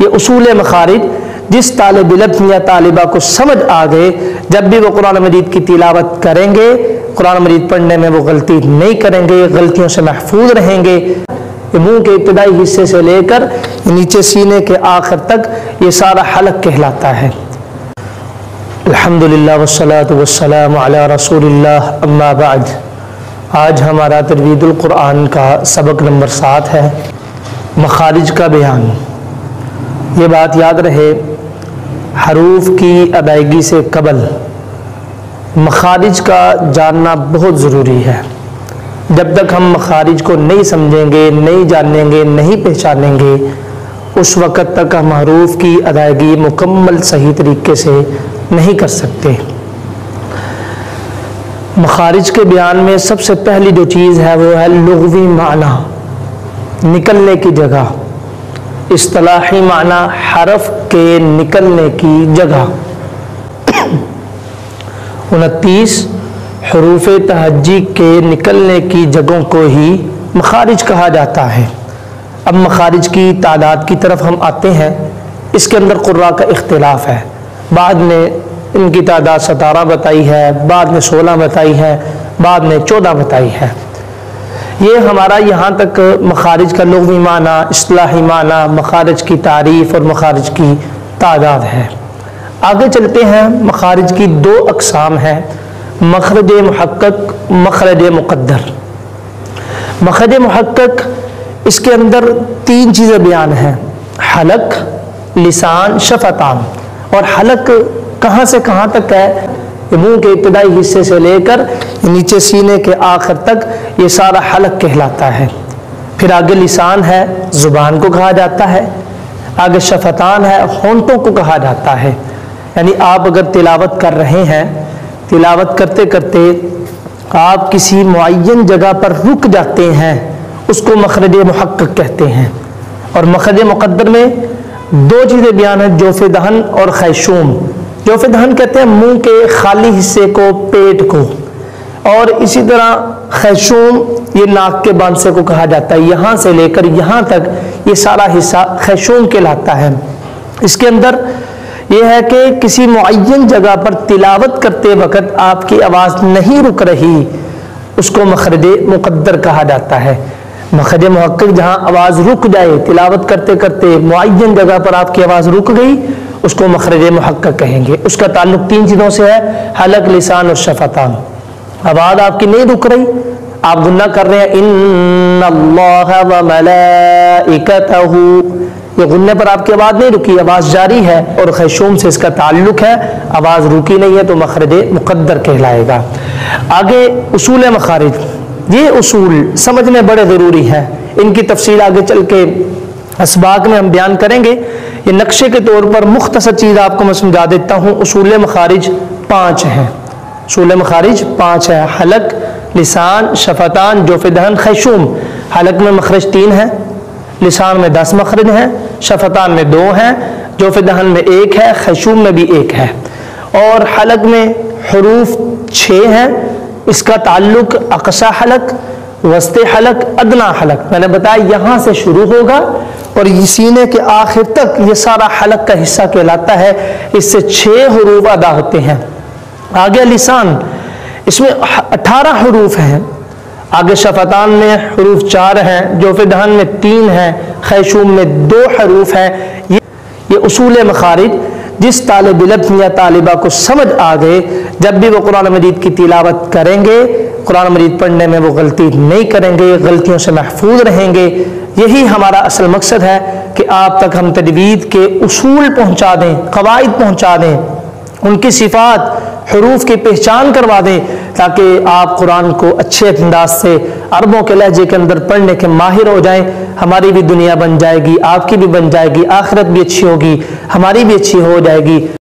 یہ اصول مخارج جس طالب علم یا طالبہ کو سمجھ آ گئے، جب بھی وہ قرآن مجید کی تلاوت کریں گے، قرآن مجید پڑھنے میں وہ غلطی نہیں کریں گے، غلطیوں سے محفوظ رہیں گے۔ منہ کے ابتدائی حصے سے لے کر نیچے سینے کے آخر تک یہ سارا حلق کہلاتا ہے۔ الحمدللہ والصلاة والسلام علی رسول اللہ، اما بعد۔ آج ہمارا تجوید القرآن کا سبق نمبر 7 ہے، مخارج کا بیان۔ یہ بات یاد رہے، حروف کی ادائیگی سے قبل مخارج کا جاننا بہت ضروری ہے۔ جب تک ہم مخارج کو نہیں سمجھیں گے، نہیں جانیں گے، نہیں پہچانیں گے، اس وقت تک ہم حروف کی ادائیگی مکمل صحیح طریقے سے نہیں کر سکتے۔ مخارج کے بیان میں سب سے پہلی جو چیز ہے وہ ہے لغوی معنی، نکلنے کی جگہ، اصطلاحی معنی حرف کے نکلنے کی جگہ۔ 29 حروف تہجی کے نکلنے کی جگہوں کو ہی مخارج کہا جاتا ہے۔ اب مخارج کی تعداد کی طرف ہم آتے ہیں۔ اس کے اندر قراء کا اختلاف ہے، بعد نے ان کی تعداد 17 بتائی ہے، بعد میں 16 بتائی ہے، بعد میں 14 بتائی ہے۔ یہ ہمارا یہاں تک مخارج کا لغوی معنی، اصطلاحی معنی، مخارج کی تعریف اور مخارج کی تعداد ہے۔ آگے چلتے ہیں۔ مخارج کی 2 اقسام ہیں، مخرج محقق، مخرج مقدر۔ مخرج محقق، اس کے اندر 3 چیزیں بیان ہیں، حلق، لسان، شفتان۔ اور حلق کہاں سے کہاں تک ہے؟ منہ کے ابتدائی حصے سے لے کر نیچے سینے کے آخر تک یہ سارا حلق کہلاتا ہے۔ پھر آگے لسان ہے، زبان کو کہا جاتا ہے۔ آگے شفتان ہے، ہونٹوں کو کہا جاتا ہے۔ یعنی آپ اگر تلاوت کر رہے ہیں، تلاوت کرتے کرتے آپ کسی معین جگہ پر رک جاتے ہیں، اس کو مخرج محقق کہتے ہیں۔ اور مخرج مقدر میں 2 چیزیں بیان ہیں، جوف دہن اور خیشوم۔ جوف دہن کہتے ہیں منہ کے خالی حصے کو، پیٹ کو، اور اسی طرح خیشوم یہ ناک کے باندھے کو کہا جاتا ہے۔ یہاں سے لے کر یہاں تک یہ سارا حصہ خیشوم کہلاتا ہے۔ اس کے اندر یہ ہے کہ کسی معین جگہ پر تلاوت کرتے وقت آپ کی آواز نہیں رک رہی، اس کو مخرج مقدر کہا جاتا ہے۔ مخرج محقق جہاں آواز رک جائے، تلاوت کرتے کرتے معین جگہ پر آپ کی آواز رک گئی، اس کو مخرج محقق کہیں گے۔ اس کا تعلق 3 چیزوں سے ہے، حلق، لسان اور شفتان۔ آواز آپ کی نہیں رک رہی، آپ گناہ کر رہے ہیں، ان اللہ وملائکتہ، یہ غنّے پر آپ کی آواز نہیں رکی، آواز جاری ہے، اور خیشوم سے اس کا تعلق ہے، آواز رکی نہیں ہے، تو مخرج مقدر کہلائے گا۔ آگے اصول مخارج، یہ اصول سمجھنے بڑے ضروری ہیں، ان کی تفصیل آگے چل کے اسباق میں ہم بیان کریں گے۔ یہ نقشے کے طور پر مختصر چیز آپ کو میں سمجھا دیتا ہوں۔ اصول مخارج 5 ہیں، اصول مخارج 5 ہیں، حلق، لسان، شفتان، جوف دہن، خیشوم۔ حلق میں مخرج 3 ہیں، لسان میں 10 مخرج ہیں، شفتان میں 2 ہیں، جوف دہن میں 1 ہے، خیشوم میں بھی 1 ہے۔ اور حلق میں حروف 6 ہیں، اس کا تعلق اقصی حلق، وسط حلق، ادنا حلق۔ میں نے بتایا یہاں سے شروع ہوگا اور سینے کے آخر تک یہ سارا حلق کا حصہ کہلاتا ہے۔ اس سے 6 حروف ادا ہوتے ہیں۔ آگے لسان، اس میں 18 حروف ہیں۔ آگے شفتان میں حروف 4 ہیں، جوف دہن میں 3 ہیں، خیشوم میں 2 حروف ہیں۔ یہ اصول مخارج جس طالب علم یا طالبہ کو سمجھ آ گئے، جب بھی وہ قرآن مجید کی تلاوت کریں گے، قرآن مجید پڑھنے میں وہ غلطی نہیں کریں گے، غلطیوں سے محفوظ رہیں گے۔ یہی ہمارا اصل مقصد ہے کہ آپ تک ہم تجوید کے اصول پہنچا دیں، قواعد پہنچا دیں، ان کی صفات، حروف کی پہچان کروا دیں، تاکہ آپ قرآن کو اچھے انداز سے عربوں کے لہجے کے اندر پڑھنے کے ماہر ہو جائیں۔ ہماری بھی دنیا بن جائے گی، آپ کی بھی بن جائے گی، آخرت بھی اچھی ہوگی، ہماری بھی اچھی ہو جائے گی۔